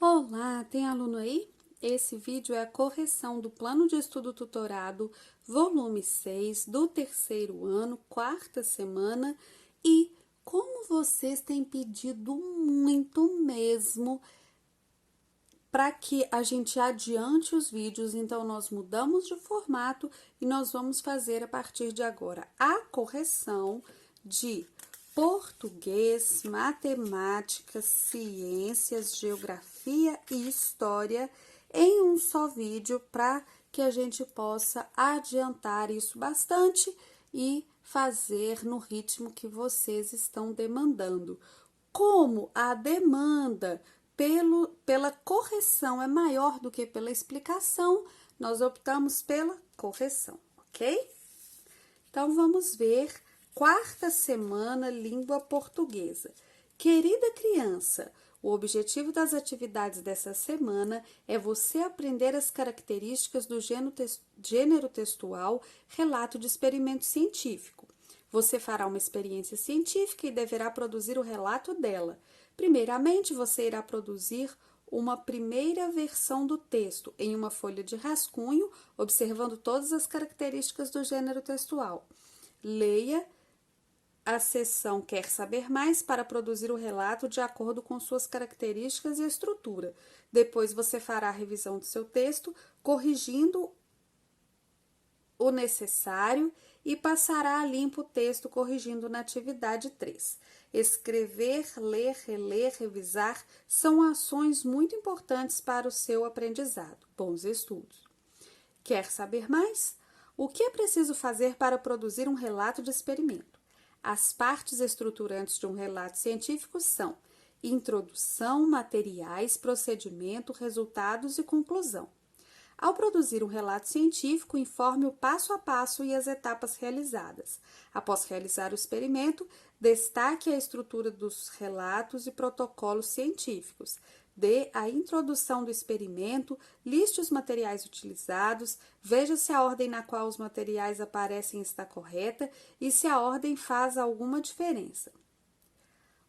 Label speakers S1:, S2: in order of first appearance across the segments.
S1: Olá, tem aluno aí? Esse vídeo é a correção do Plano de Estudo Tutorado, volume 6, do terceiro ano, quarta semana, e como vocês têm pedido muito mesmo para que a gente adiante os vídeos, então nós mudamos de formato e nós vamos fazer a partir de agora a correção de português, matemática, ciências, geografia e história em um só vídeo para que a gente possa adiantar isso bastante e fazer no ritmo que vocês estão demandando. Como a demanda pela correção é maior do que pela explicação, nós optamos pela correção, ok? Então, vamos ver quarta semana, língua portuguesa. Querida criança, o objetivo das atividades dessa semana é você aprender as características do gênero textual relato de experimento científico. Você fará uma experiência científica e deverá produzir o relato dela. Primeiramente, você irá produzir uma primeira versão do texto em uma folha de rascunho, observando todas as características do gênero textual. Leia a seção Quer Saber Mais para produzir o relato de acordo com suas características e estrutura. Depois você fará a revisão do seu texto, corrigindo o necessário e passará a limpo o texto corrigindo na atividade 3. Escrever, ler, reler, revisar são ações muito importantes para o seu aprendizado. Bons estudos! Quer saber mais? O que é preciso fazer para produzir um relato de experimento? As partes estruturantes de um relato científico são introdução, materiais, procedimento, resultados e conclusão. Ao produzir um relato científico, informe o passo a passo e as etapas realizadas. Após realizar o experimento, destaque a estrutura dos relatos e protocolos científicos. Dê a introdução do experimento, liste os materiais utilizados, veja se a ordem na qual os materiais aparecem está correta e se a ordem faz alguma diferença.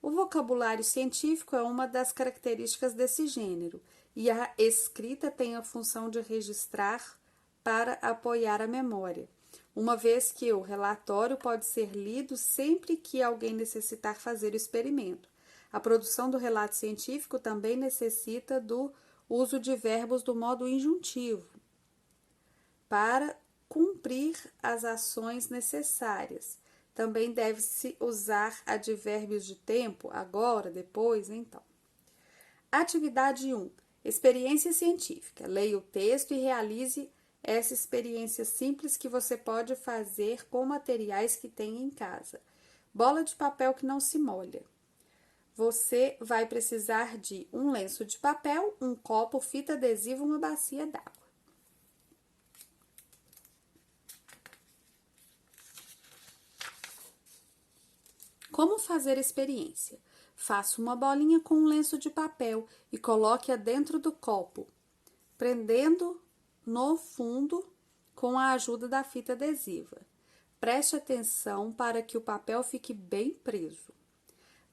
S1: O vocabulário científico é uma das características desse gênero, e a escrita tem a função de registrar para apoiar a memória, uma vez que o relatório pode ser lido sempre que alguém necessitar fazer o experimento. A produção do relato científico também necessita do uso de verbos do modo injuntivo para cumprir as ações necessárias. Também deve-se usar advérbios de tempo, agora, depois, então. Atividade 1. Experiência científica. Leia o texto e realize essa experiência simples que você pode fazer com materiais que tem em casa. Bola de papel que não se molha. Você vai precisar de um lenço de papel, um copo, fita adesiva, uma bacia d'água. Como fazer a experiência? Faça uma bolinha com um lenço de papel e coloque-a dentro do copo, prendendo no fundo com a ajuda da fita adesiva. Preste atenção para que o papel fique bem preso.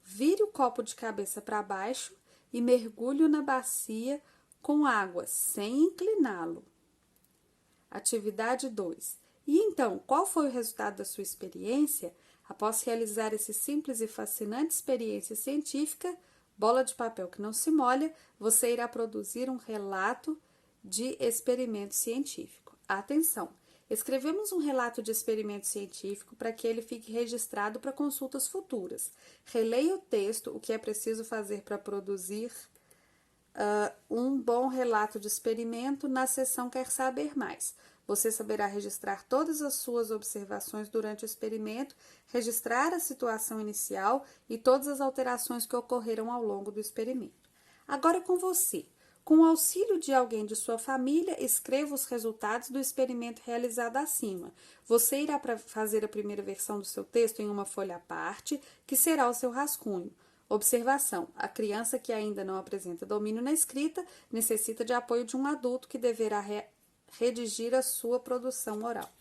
S1: Vire o copo de cabeça para baixo e mergulhe na bacia com água, sem incliná-lo. Atividade 2. E então, qual foi o resultado da sua experiência? Após realizar essa simples e fascinante experiência científica, bola de papel que não se molha, você irá produzir um relato de experimento científico. Atenção! Escrevemos um relato de experimento científico para que ele fique registrado para consultas futuras. Releia o texto, o que é preciso fazer para produzir um bom relato de experimento na seção Quer Saber Mais. Você saberá registrar todas as suas observações durante o experimento, registrar a situação inicial e todas as alterações que ocorreram ao longo do experimento. Agora com você. Com o auxílio de alguém de sua família, escreva os resultados do experimento realizado acima. Você irá fazer a primeira versão do seu texto em uma folha à parte, que será o seu rascunho. Observação: a criança que ainda não apresenta domínio na escrita necessita de apoio de um adulto que deverá redigir a sua produção oral.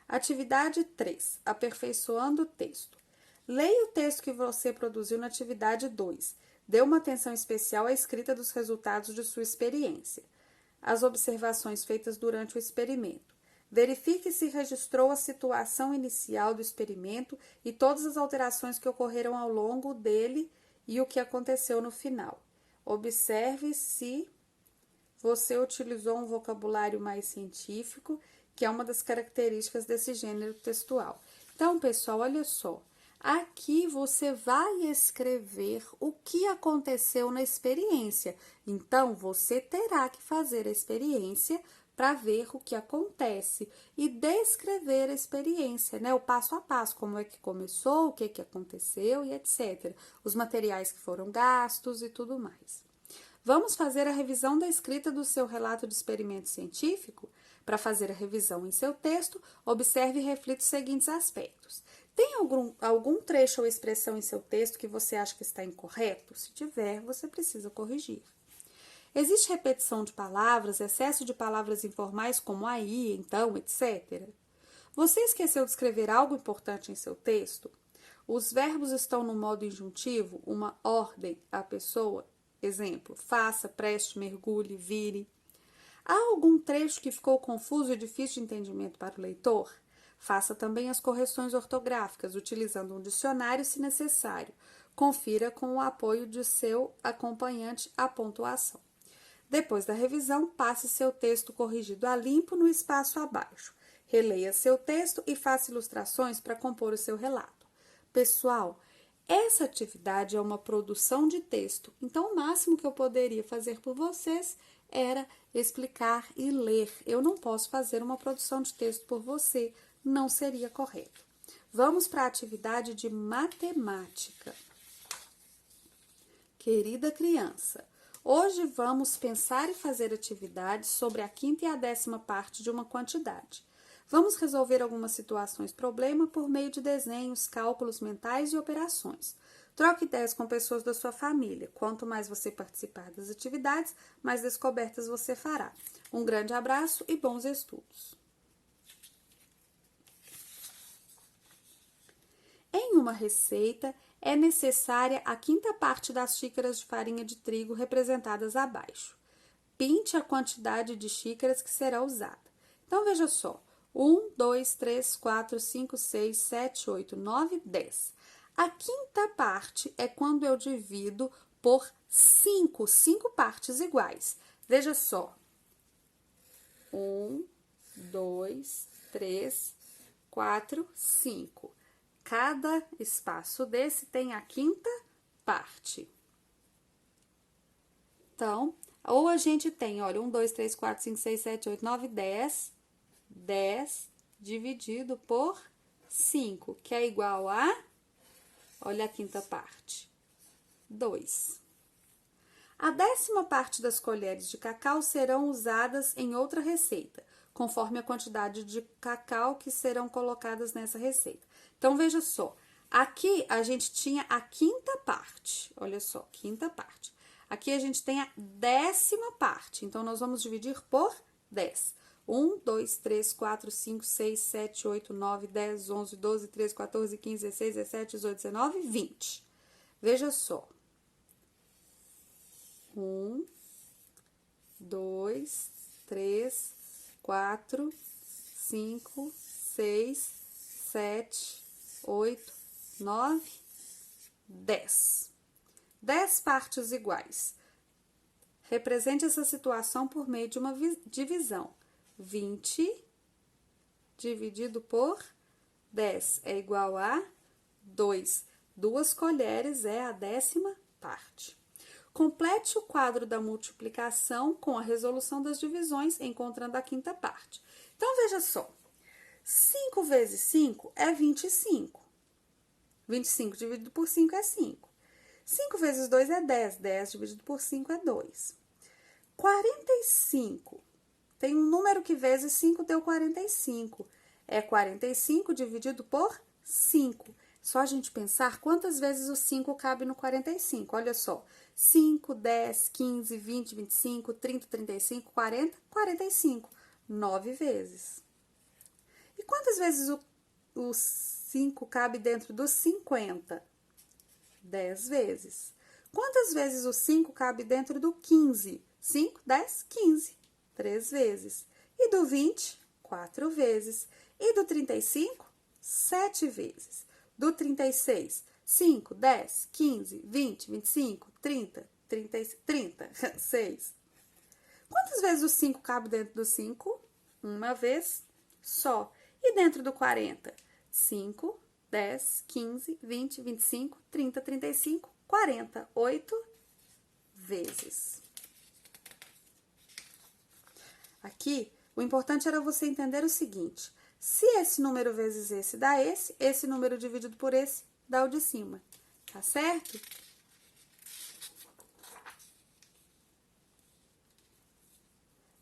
S1: Atividade 3. Aperfeiçoando o texto. Leia o texto que você produziu na atividade 2. Dê uma atenção especial à escrita dos resultados de sua experiência. As observações feitas durante o experimento. Verifique se registrou a situação inicial do experimento e todas as alterações que ocorreram ao longo dele e o que aconteceu no final. Observe se você utilizou um vocabulário mais científico, que é uma das características desse gênero textual. Então, pessoal, olha só. Aqui você vai escrever o que aconteceu na experiência. Então, você terá que fazer a experiência para ver o que acontece e descrever a experiência, né? O passo a passo, como é que começou, o que aconteceu e etc. Os materiais que foram gastos e tudo mais. Vamos fazer a revisão da escrita do seu relato de experimento científico? Para fazer a revisão em seu texto, observe e reflita os seguintes aspectos. Tem algum trecho ou expressão em seu texto que você acha que está incorreto? Se tiver, você precisa corrigir. Existe repetição de palavras, excesso de palavras informais como aí, então, etc. Você esqueceu de escrever algo importante em seu texto? Os verbos estão no modo injuntivo, uma ordem à pessoa? Exemplo, faça, preste, mergulhe, vire. Há algum trecho que ficou confuso e difícil de entendimento para o leitor? Faça também as correções ortográficas, utilizando um dicionário se necessário. Confira com o apoio de seu acompanhante a pontuação. Depois da revisão, passe seu texto corrigido a limpo no espaço abaixo. Releia seu texto e faça ilustrações para compor o seu relato. Pessoal, essa atividade é uma produção de texto, então o máximo que eu poderia fazer por vocês era explicar e ler. Eu não posso fazer uma produção de texto por você, não seria correto. Vamos para a atividade de matemática. Querida criança, hoje vamos pensar e fazer atividades sobre a quinta e a 10ª parte de uma quantidade. Vamos resolver algumas situações problema por meio de desenhos, cálculos mentais e operações. Troque ideias com pessoas da sua família. Quanto mais você participar das atividades, mais descobertas você fará. Um grande abraço e bons estudos! Em uma receita, é necessária a quinta parte das xícaras de farinha de trigo representadas abaixo. Pinte a quantidade de xícaras que será usada. Então, veja só. 1, 2, 3, 4, 5, 6, 7, 8, 9, 10. A quinta parte é quando eu divido por 5 partes iguais. Veja só. 1, 2, 3, 4, 5. Cada espaço desse tem a quinta parte. Então, ou a gente tem, olha, 1, 2, 3, 4, 5, 6, 7, 8, 9, 10. 10 dividido por 5, que é igual a, olha a quinta parte, 2. A 10ª parte das colheres de cacau serão usadas em outra receita, conforme a quantidade de cacau que serão colocadas nessa receita. Então, veja só, aqui a gente tinha a quinta parte, olha só, quinta parte. Aqui a gente tem a 10ª parte, então nós vamos dividir por 10. 1, 2, 3, 4, 5, 6, 7, 8, 9, 10, 11, 12, 13, 14, 15, 16, 17, 18, 19, 20. Veja só. 1, 2, 3, 4, 5, 6, 7, 8, 9, 10. 10 partes iguais. Represente essa situação por meio de uma divisão. 20 dividido por 10 é igual a 2. 2 colheres é a 10ª parte. Complete o quadro da multiplicação com a resolução das divisões, encontrando a quinta parte. Então, veja só. 5 vezes 5 é 25. 25 dividido por 5 é 5. 5 vezes 2 é 10. 10 dividido por 5 é 2. 45. Tem um número que vezes 5 deu 45. É 45 dividido por 5. Só a gente pensar quantas vezes o 5 cabe no 45. Olha só. 5, 10, 15, 20, 25, 30, 35, 40, 45. 9 vezes. E quantas vezes o 5 cabe dentro dos 50? 10 vezes. Quantas vezes o 5 cabe dentro do 15? 5, 10, 15. 3 vezes. E do 20? 4 vezes. E do 35? 7 vezes. Do 36? 5, 10, 15, 20, 25, 30, 6. Quantas vezes o 5 cabe dentro do 5? Uma vez só. E dentro do 40? 5, 10, 15, 20, 25, 30, 35, 40. 8 vezes. Aqui, o importante era você entender o seguinte: se esse número vezes esse dá esse número dividido por esse dá o de cima. Tá certo?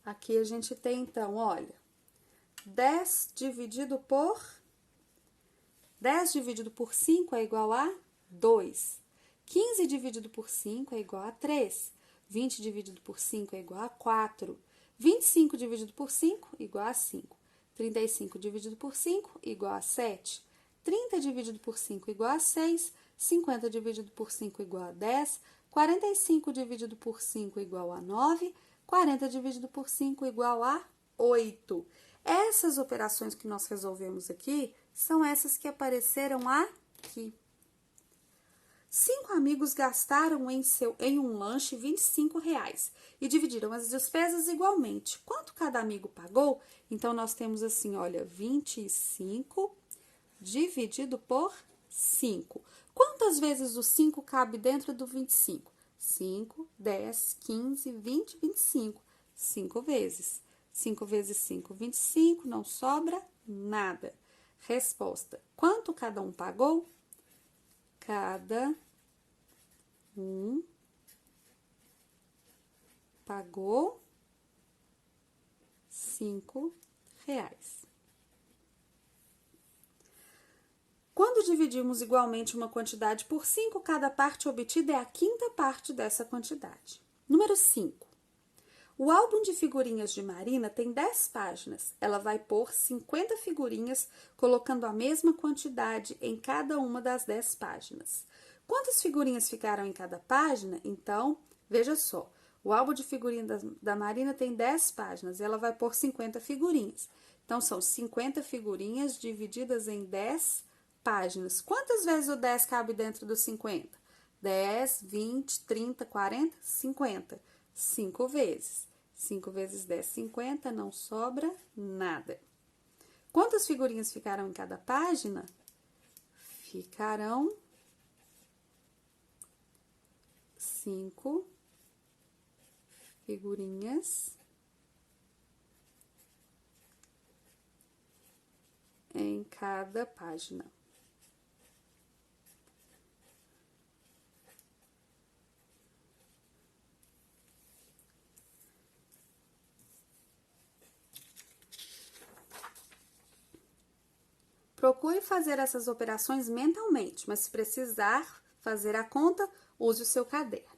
S1: Aqui a gente tem, então, olha, 10 dividido por 5 é igual a 2. 15 dividido por 5 é igual a 3. 20 dividido por 5 é igual a 4. 25 dividido por 5 igual a 5. 35 dividido por 5 igual a 7. 30 dividido por 5 igual a 6. 50 dividido por 5 igual a 10. 45 dividido por 5 igual a 9. 40 dividido por 5 igual a 8. Essas operações que nós resolvemos aqui são essas que apareceram aqui. 5 amigos gastaram em um lanche R$ 25 e dividiram as despesas igualmente. Quanto cada amigo pagou? Então, nós temos assim, olha, 25 dividido por 5. Quantas vezes o 5 cabe dentro do 25? 5, 10, 15, 20, 25. 5 vezes. 5 vezes 5, 25, não sobra nada. Resposta: quanto cada um pagou? Cada um pagou R$ 5. Quando dividimos igualmente uma quantidade por 5, cada parte obtida é a quinta parte dessa quantidade. Número 5. O álbum de figurinhas de Marina tem 10 páginas. Ela vai pôr 50 figurinhas, colocando a mesma quantidade em cada uma das 10 páginas. Quantas figurinhas ficaram em cada página? Então, veja só. O álbum de figurinhas da Marina tem 10 páginas e ela vai pôr 50 figurinhas. Então, são 50 figurinhas divididas em 10 páginas. Quantas vezes o 10 cabe dentro dos 50? 10, 20, 30, 40, 50. 5 vezes. 5 vezes 10, 50, não sobra nada. Quantas figurinhas ficaram em cada página? Ficarão 5 figurinhas em cada página. Procure fazer essas operações mentalmente, mas se precisar fazer a conta, use o seu caderno.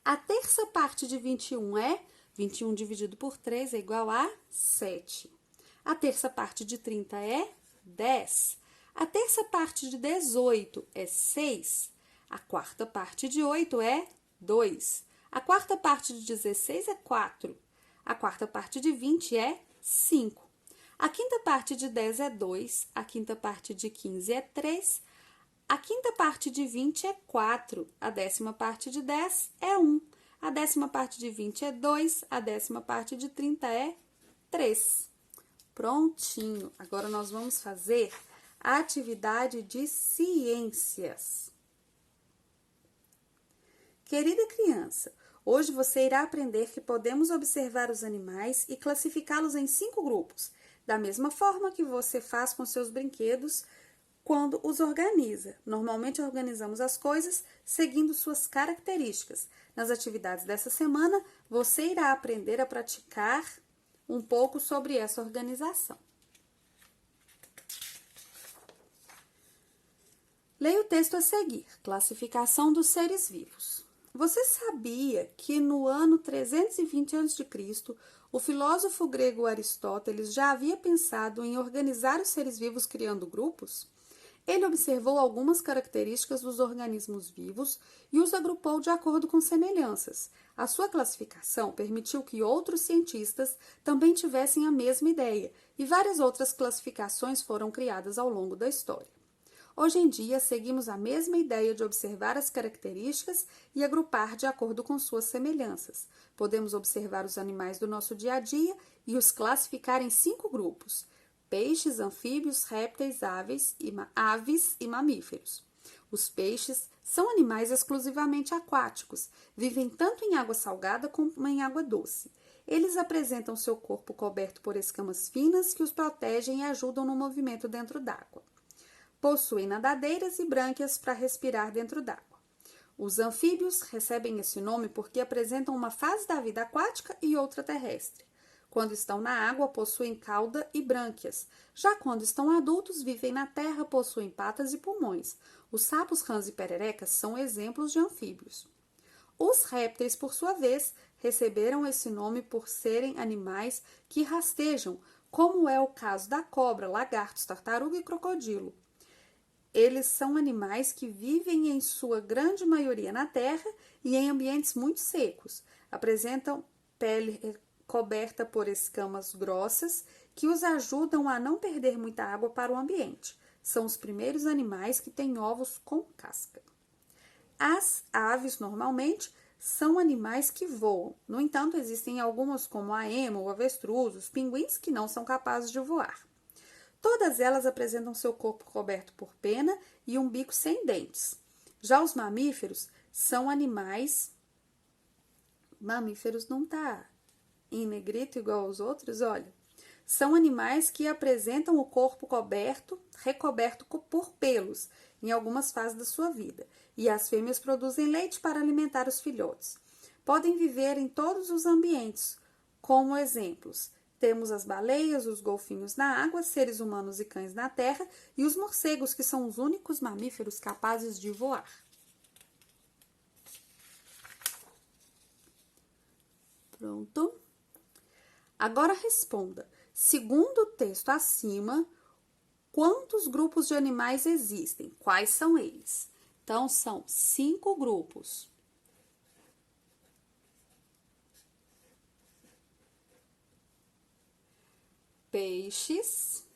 S1: A terça parte de 21 é 21 dividido por 3 é igual a 7. A terça parte de 30 é 10. A terça parte de 18 é 6. A quarta parte de 8 é 2. A quarta parte de 16 é 4. A quarta parte de 20 é 5. A quinta parte de 10 é 2, a quinta parte de 15 é 3, a quinta parte de 20 é 4, a décima parte de 10 é 1, a décima parte de 20 é 2, a décima parte de 30 é 3. Prontinho! Agora nós vamos fazer a atividade de ciências. Querida criança, hoje você irá aprender que podemos observar os animais e classificá-los em 5 grupos, da mesma forma que você faz com seus brinquedos quando os organiza. Normalmente organizamos as coisas seguindo suas características. Nas atividades dessa semana, você irá aprender a praticar um pouco sobre essa organização. Leia o texto a seguir. Classificação dos seres vivos. Você sabia que no ano 320 a.C., o filósofo grego Aristóteles já havia pensado em organizar os seres vivos criando grupos? Ele observou algumas características dos organismos vivos e os agrupou de acordo com semelhanças. A sua classificação permitiu que outros cientistas também tivessem a mesma ideia, e várias outras classificações foram criadas ao longo da história. Hoje em dia, seguimos a mesma ideia de observar as características e agrupar de acordo com suas semelhanças. Podemos observar os animais do nosso dia a dia e os classificar em 5 grupos: peixes, anfíbios, répteis, aves e mamíferos. Os peixes são animais exclusivamente aquáticos, vivem tanto em água salgada como em água doce. Eles apresentam seu corpo coberto por escamas finas que os protegem e ajudam no movimento dentro d'água. Possuem nadadeiras e brânquias para respirar dentro d'água. Os anfíbios recebem esse nome porque apresentam uma fase da vida aquática e outra terrestre. Quando estão na água, possuem cauda e brânquias. Já quando estão adultos, vivem na terra, possuem patas e pulmões. Os sapos, rãs e pererecas são exemplos de anfíbios. Os répteis, por sua vez, receberam esse nome por serem animais que rastejam, como é o caso da cobra, lagartos, tartaruga e crocodilo. Eles são animais que vivem em sua grande maioria na terra e em ambientes muito secos. Apresentam pele coberta por escamas grossas que os ajudam a não perder muita água para o ambiente. São os primeiros animais que têm ovos com casca. As aves, normalmente, são animais que voam. No entanto, existem algumas, como a ema, o avestruz, os pinguins, que não são capazes de voar. Todas elas apresentam seu corpo coberto por pena e um bico sem dentes. Já os mamíferos são animais... Mamíferos não tá em negrito igual aos outros, olha. São animais que apresentam o corpo recoberto por pelos em algumas fases da sua vida. E as fêmeas produzem leite para alimentar os filhotes. Podem viver em todos os ambientes, como exemplos. Temos as baleias, os golfinhos na água, seres humanos e cães na terra e os morcegos, que são os únicos mamíferos capazes de voar. Pronto? Agora responda. Segundo o texto acima, quantos grupos de animais existem? Quais são eles? Então, são 5 grupos. Peixes,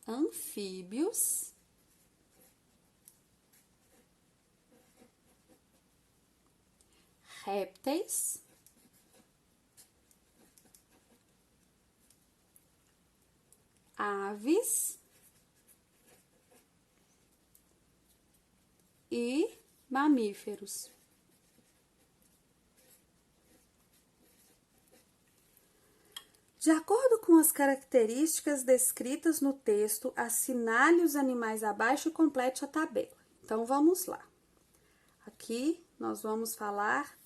S1: anfíbios, répteis, aves e mamíferos. De acordo com as características descritas no texto, assinale os animais abaixo e complete a tabela. Então, vamos lá. Aqui, nós vamos falar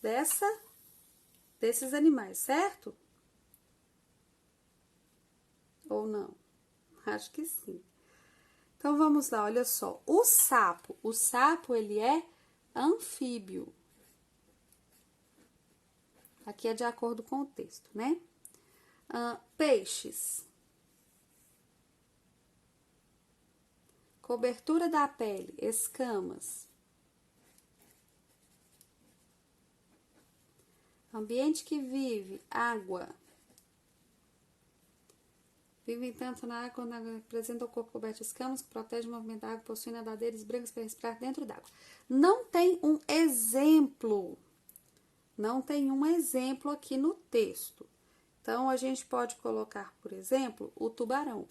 S1: desses animais, certo? Ou não? Acho que sim. Então, vamos lá, olha só. O sapo, ele é anfíbio. Aqui é de acordo com o texto, né? Peixes. Cobertura da pele, escamas. Ambiente que vive, água. Vivem tanto na água quando apresenta o corpo coberto de escamas, que protege o movimento da água, possui nadadeiras brancas para respirar dentro d'água. Não tem um exemplo. Não tem um exemplo aqui no texto. Então, a gente pode colocar, por exemplo, o tubarão.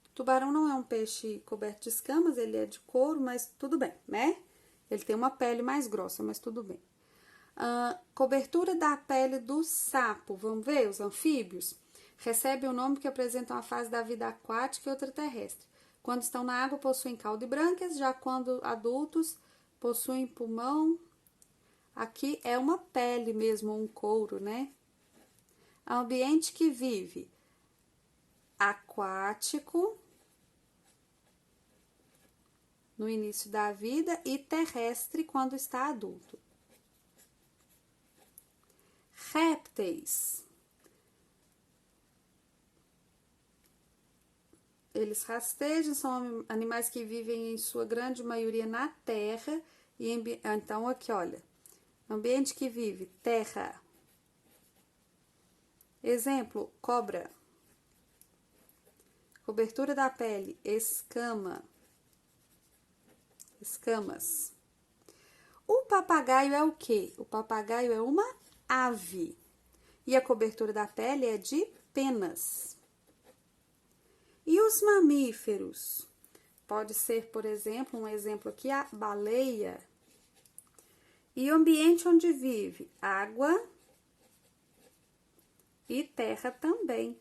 S1: O tubarão não é um peixe coberto de escamas, ele é de couro, mas tudo bem, né? Ele tem uma pele mais grossa, mas tudo bem. Cobertura da pele do sapo, vamos ver, os anfíbios, recebem o nome que apresentam a fase da vida aquática e outra terrestre. Quando estão na água, possuem cauda e brânquias, já quando adultos, possuem pulmão. Aqui é uma pele mesmo, um couro, né? Ambiente que vive, aquático, no início da vida, e terrestre quando está adulto. Répteis. Eles rastejam, são animais que vivem em sua grande maioria na terra. Então, aqui, olha, ambiente que vive, terra. Exemplo, cobra. Cobertura da pele, escama. Escamas. O papagaio é o quê? O papagaio é uma ave. E a cobertura da pele é de penas. E os mamíferos? Pode ser, por exemplo, um exemplo aqui, a baleia. E o ambiente onde vive? Água e terra também.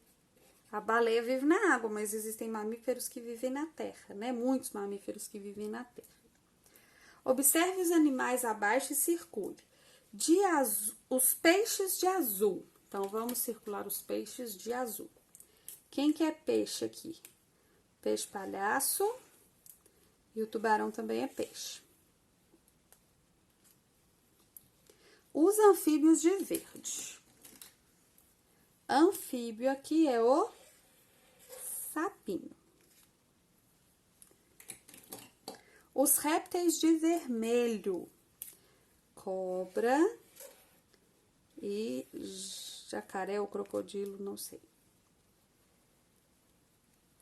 S1: A baleia vive na água, mas existem mamíferos que vivem na terra, né? Muitos mamíferos que vivem na terra. Observe os animais abaixo e circule. Os peixes de azul. Então, vamos circular os peixes de azul. Quem que é peixe aqui? Peixe palhaço e o tubarão também é peixe. Os anfíbios de verde. Anfíbio aqui é o sapinho. Os répteis de vermelho. Cobra e jacaré ou crocodilo, não sei.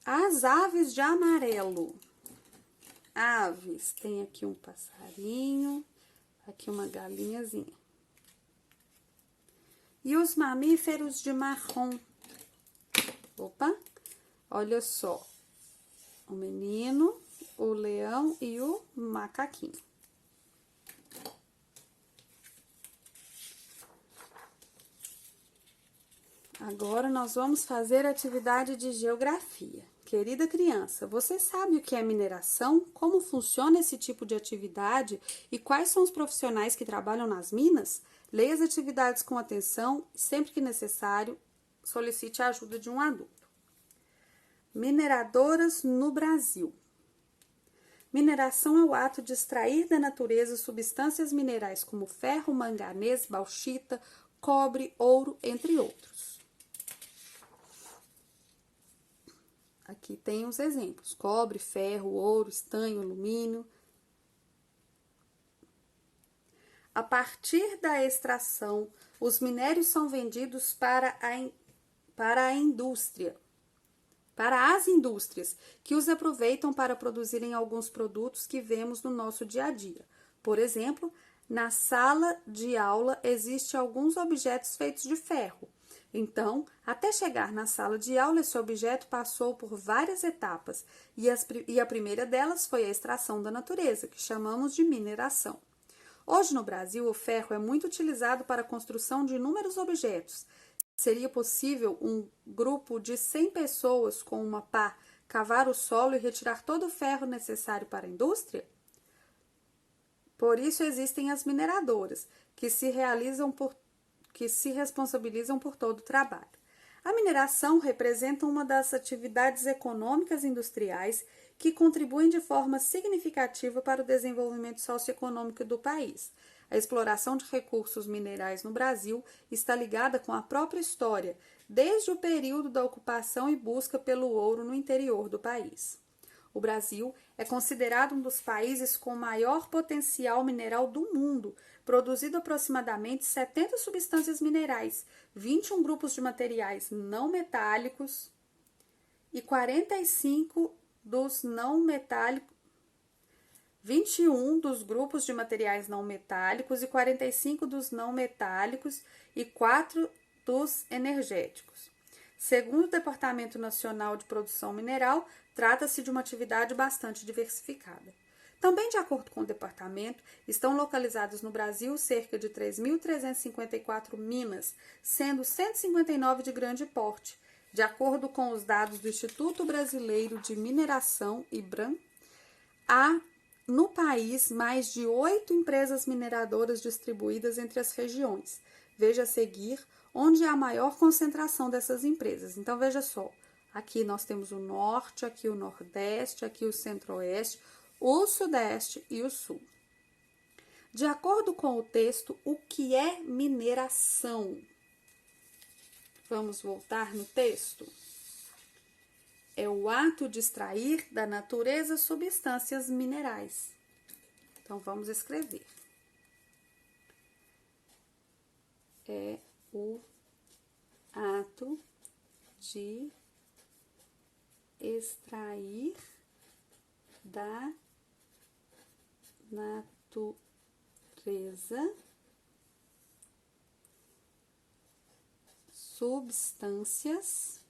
S1: As aves de amarelo. Aves, tem aqui um passarinho, aqui uma galinhazinha. E os mamíferos de marrom. Opa, olha só. O menino, o leão e o macaquinho. Agora nós vamos fazer a atividade de geografia. Querida criança, você sabe o que é mineração? Como funciona esse tipo de atividade e quais são os profissionais que trabalham nas minas? Leia as atividades com atenção e, sempre que necessário, solicite a ajuda de um adulto. Mineradoras no Brasil. Mineração é o ato de extrair da natureza substâncias minerais como ferro, manganês, bauxita, cobre, ouro, entre outros. Aqui tem os exemplos: cobre, ferro, ouro, estanho, alumínio. A partir da extração, os minérios são vendidos para as indústrias, que os aproveitam para produzirem alguns produtos que vemos no nosso dia a dia. Por exemplo, na sala de aula existem alguns objetos feitos de ferro. Então, até chegar na sala de aula, esse objeto passou por várias etapas, e a primeira delas foi a extração da natureza, que chamamos de mineração. Hoje no Brasil, o ferro é muito utilizado para a construção de inúmeros objetos. Seria possível um grupo de 100 pessoas com uma pá cavar o solo e retirar todo o ferro necessário para a indústria? Por isso existem as mineradoras, que se responsabilizam por todo o trabalho. A mineração representa uma das atividades econômicas industriais que contribuem de forma significativa para o desenvolvimento socioeconômico do país. A exploração de recursos minerais no Brasil está ligada com a própria história, desde o período da ocupação e busca pelo ouro no interior do país. O Brasil é considerado um dos países com maior potencial mineral do mundo, produzindo aproximadamente 70 substâncias minerais, 21 grupos de materiais não metálicos e 45 dos não metálicos, 21 dos grupos de materiais não metálicos e 45 dos não metálicos e 4 dos energéticos. Segundo o Departamento Nacional de Produção Mineral, trata-se de uma atividade bastante diversificada. Também, de acordo com o departamento, estão localizadas no Brasil cerca de 3.354 minas, sendo 159 de grande porte. De acordo com os dados do Instituto Brasileiro de Mineração, IBRAM, há no país mais de 8 empresas mineradoras distribuídas entre as regiões. Veja a seguir onde há a maior concentração dessas empresas. Então, veja só, aqui nós temos o norte, aqui o nordeste, aqui o centro-oeste, o sudeste e o sul. De acordo com o texto, o que é mineração? Vamos voltar no texto. É o ato de extrair da natureza substâncias minerais. Então, vamos escrever. É o ato de extrair da natureza substâncias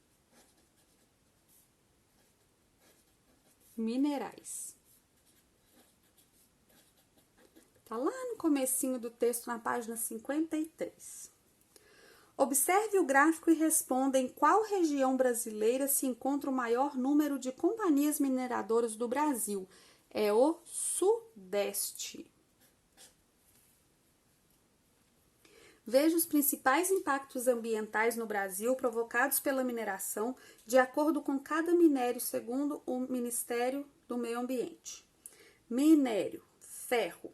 S1: minerais. Tá lá no comecinho do texto, na página 53. Observe o gráfico e responda em qual região brasileira se encontra o maior número de companhias mineradoras do Brasil. É o Sudeste. Veja os principais impactos ambientais no Brasil provocados pela mineração, de acordo com cada minério, segundo o Ministério do Meio Ambiente. Minério, ferro.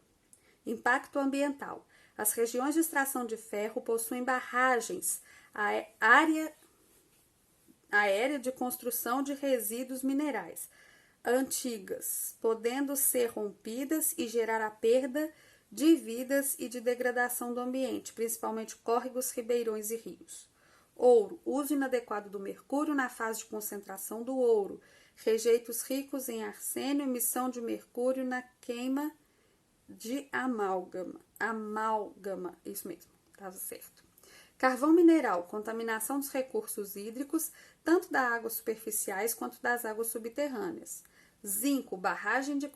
S1: Impacto ambiental. As regiões de extração de ferro possuem barragens, área aérea de construção de resíduos minerais, antigas, podendo ser rompidas e gerar a perda de vidas e de degradação do ambiente, principalmente córregos, ribeirões e rios. Ouro, uso inadequado do mercúrio na fase de concentração do ouro, rejeitos ricos em arsênio, emissão de mercúrio na queima de amálgama, isso mesmo, tá certo. Carvão mineral, contaminação dos recursos hídricos, tanto das águas superficiais quanto das águas subterrâneas. Zinco, barragem de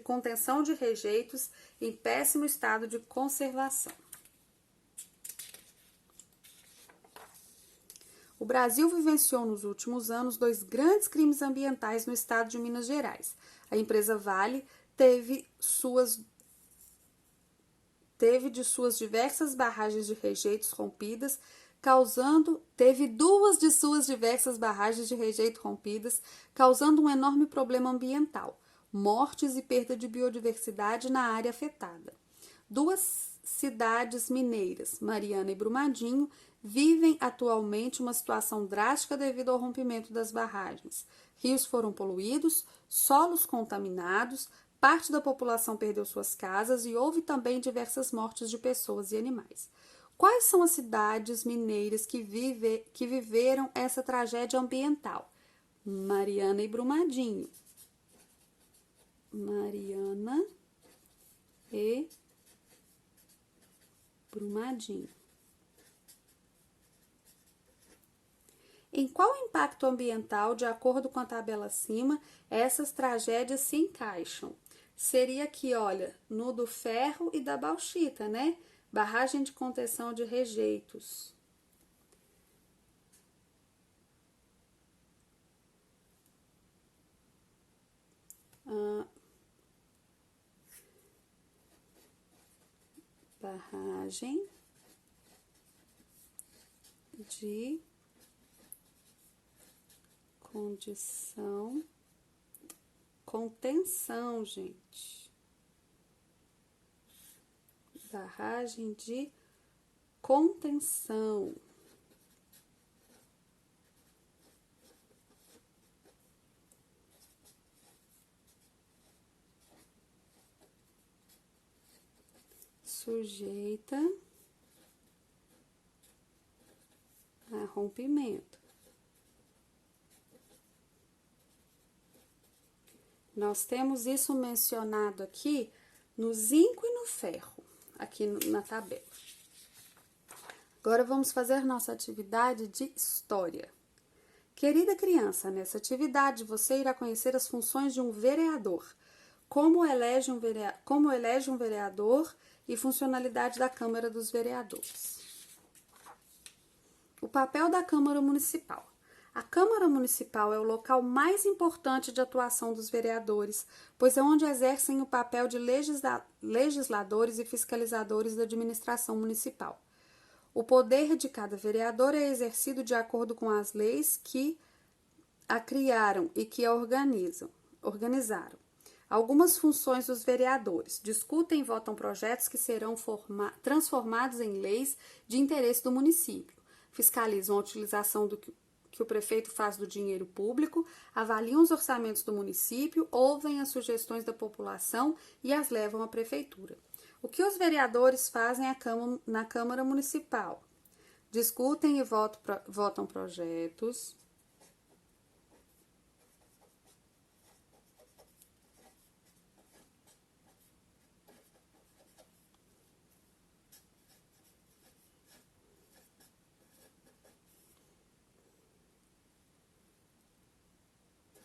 S1: contenção de rejeitos em péssimo estado de conservação. O Brasil vivenciou nos últimos anos 2 grandes crimes ambientais no estado de Minas Gerais. A empresa Vale teve de suas diversas barragens de rejeitos rompidas, causando um enorme problema ambiental, mortes e perda de biodiversidade na área afetada. 2 cidades mineiras, Mariana e Brumadinho, vivem atualmente uma situação drástica devido ao rompimento das barragens. Rios foram poluídos, solos contaminados, parte da população perdeu suas casas e houve também diversas mortes de pessoas e animais. Quais são as cidades mineiras que viveram essa tragédia ambiental? Mariana e Brumadinho. Mariana e Brumadinho. Em qual impacto ambiental, de acordo com a tabela acima, essas tragédias se encaixam? Seria aqui, olha, no do ferro e da bauxita, né? Barragem de contenção de rejeitos. Barragem de contenção, gente. Barragem de contenção. Sujeita a rompimento. Nós temos isso mencionado aqui no zinco e no ferro, aqui na tabela. Agora vamos fazer nossa atividade de história. Querida criança, nessa atividade você irá conhecer as funções de um vereador, como elege um vereador e funcionalidade da Câmara dos Vereadores. O papel da Câmara Municipal. A Câmara Municipal é o local mais importante de atuação dos vereadores, pois é onde exercem o papel de legisladores e fiscalizadores da administração municipal. O poder de cada vereador é exercido de acordo com as leis que a criaram e que a organizaram. Algumas funções dos vereadores: discutem e votam projetos que serão transformados em leis de interesse do município. fiscalizam a utilização do que o prefeito faz do dinheiro público, avaliam os orçamentos do município, ouvem as sugestões da população e as levam à prefeitura. O que os vereadores fazem na Câmara Municipal? Discutem e votam projetos,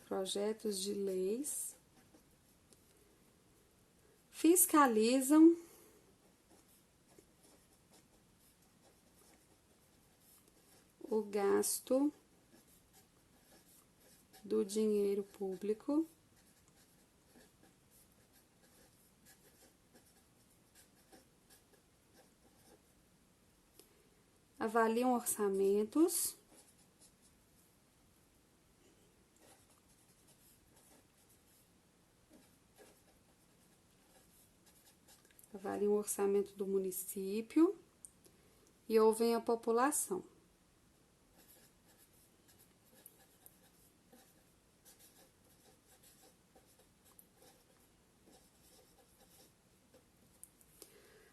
S1: projetos de leis, fiscalizam o gasto do dinheiro público, avaliam orçamentos, avaliam o orçamento do município e ouvem a população.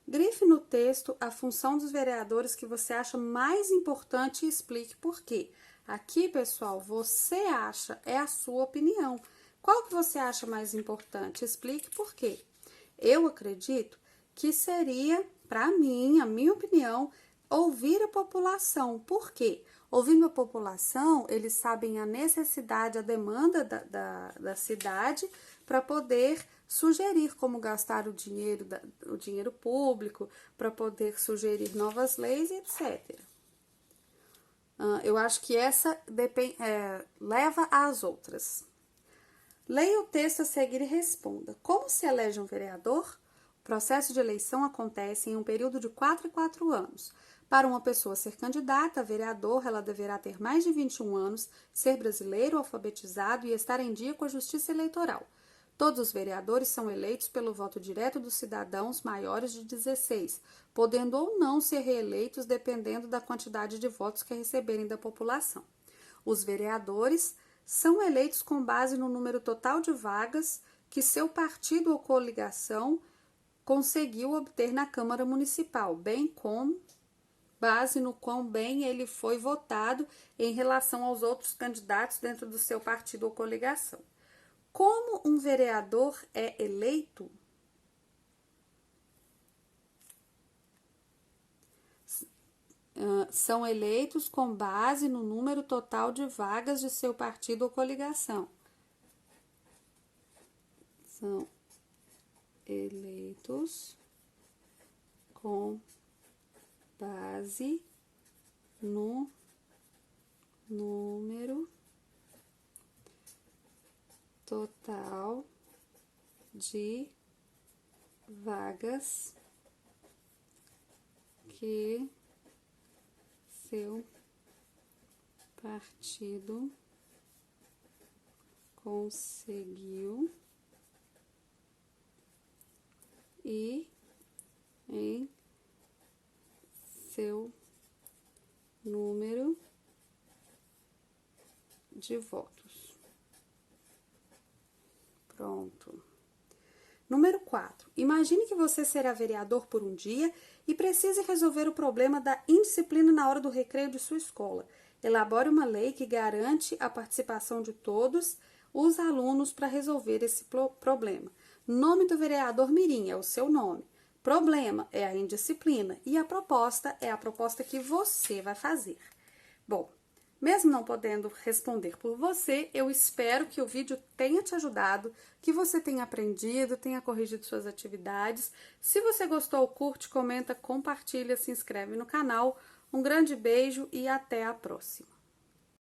S1: Grife no texto a função dos vereadores que você acha mais importante e explique por quê. Aqui, pessoal, você acha, é a sua opinião. Qual que você acha mais importante? Explique por quê. Eu acredito que seria, para mim, a minha opinião, ouvir a população. Por quê? Ouvindo a população, eles sabem a necessidade, a demanda da cidade para poder sugerir como gastar o dinheiro público, para poder sugerir novas leis, etc. Eu acho que essa leva às outras. Leia o texto a seguir e responda. Como se elege um vereador? O processo de eleição acontece em um período de 4 em 4 anos. Para uma pessoa ser candidata a vereador, ela deverá ter mais de 21 anos, ser brasileiro, alfabetizado e estar em dia com a Justiça Eleitoral. Todos os vereadores são eleitos pelo voto direto dos cidadãos maiores de 16, podendo ou não ser reeleitos dependendo da quantidade de votos que receberem da população. Os vereadores são eleitos com base no número total de vagas que seu partido ou coligação conseguiu obter na Câmara Municipal, bem como base no quão bem ele foi votado em relação aos outros candidatos dentro do seu partido ou coligação. Como um vereador é eleito? São eleitos com base no número total de vagas de seu partido ou coligação. São eleitos com base no número total de vagas que seu partido conseguiu e em seu número de votos. Pronto. Número 4. Imagine que você será vereador por um dia e precise resolver o problema da indisciplina na hora do recreio de sua escola. Elabore uma lei que garante a participação de todos os alunos para resolver esse problema. Nome do vereador mirim é o seu nome. Problema é a indisciplina e a proposta é a proposta que você vai fazer. Bom, mesmo não podendo responder por você, eu espero que o vídeo tenha te ajudado, que você tenha aprendido, tenha corrigido suas atividades. Se você gostou, curte, comenta, compartilha, se inscreve no canal. Um grande beijo e até a próxima.